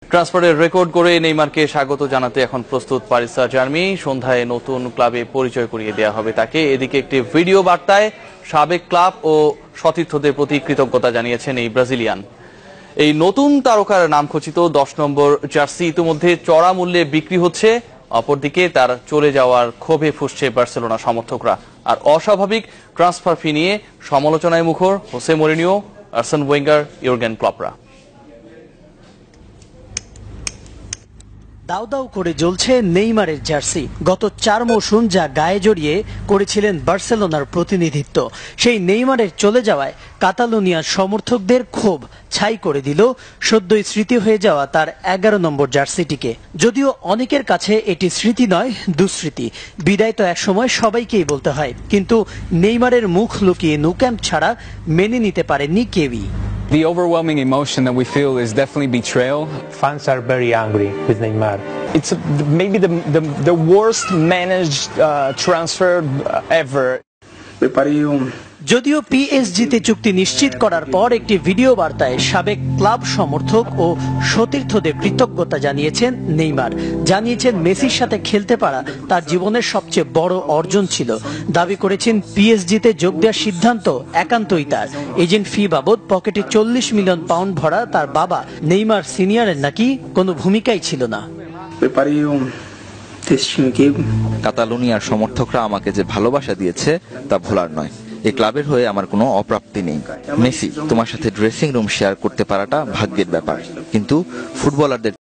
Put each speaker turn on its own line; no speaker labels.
ট্রান্সফারের রেকর্ড করে নেইমারকে স্বাগত জানাতে এখন প্রস্তুত প্যারিস সান-জার্মেই। সন্ধ্যায় নতুন ক্লাবে পরিচয় করিয়ে দেওয়া হবে তাকে। এদিকে একটি ভিডিও বার্তায় সাবেক ক্লাব ও সতীর্থদের প্রতি কৃতজ্ঞতা জানিয়েছেন এই ব্রাজিলিয়ান। এই নতুন তারকার নাম খচিত 10 নম্বর জার্সি ইতিমধ্যে চড়া মূল্যে বিক্রি হচ্ছে। অপরদিকে তার চলে যাওয়ার ক্ষোভে ফুঁসছে বার্সেলোনা সমর্থকরা। আর অস্বাভাবিক ট্রান্সফার ফি নিয়ে সমালোচনায় মুখর Jose Mourinho, Arsene Wenger, Jurgen ক্লপরা।
দাউ দাউ করে জ্বলছে নেইমারের জার্সি। গত 4 মৌসুম যা গায়ে জড়িয়ে করেছিলেন বার্সেলোনার প্রতিনিধিত্ব, সেই নেইমারের চলে যাওয়ায় কাতালোনিয়ার সমর্থকদের ক্ষোভ ছাই করে দিল সদ্যই স্মৃতি হয়ে যাওয়া তার 11 নম্বর জার্সিটিকে। যদিও অনেকের কাছে এটি স্মৃতি নয়, দুঃস্মৃতি। বিদায় তো একসময় সবাইকেই বলতে হয়, কিন্তু নেইমারের মুখ লুকিয়ে ন্যু ক্যাম্প ছাড়া মেনে নিতে পারেননি কেউই।
The overwhelming emotion that we feel is definitely betrayal.
Fans are very angry with Neymar.
It's maybe the worst managed transfer ever.
যদিও পিএসজিতে চুক্তি নিশ্চিত করার পর একটি ভিডিও বার্তায় সাবেক ক্লাব সমর্থক ও সতীর্থদের কৃতজ্ঞতা জানিয়েছেন নেইমার। জানিয়েছেন মেসির সাথে খেলতে পারা তার জীবনের সবচেয়ে বড় অর্জন ছিল। দাবি করেছেন পিএসজিতে যোগ দেওয়ার সিদ্ধান্ত একান্তই তার। এজেন্ট ফি বাবদ পকেটে 40 মিলিয়ন পাউন্ড ভরা তার বাবা নেইমার সিনিয়রের নাকি কোনো ভূমিকাই ছিল না।
কাতালোনিয়ার সমর্থকরা আমাকে যে ভালোবাসা দিয়েছে তা ভোলার নয়। এই ক্লাবের হয়ে আমার কোনো অপ্রাপ্তি নেই। মেসি, তোমার সাথে ড্রেসিং রুম শেয়ার করতে পারাটা ভাগ্যের ব্যাপার, কিন্তু ফুটবলারদের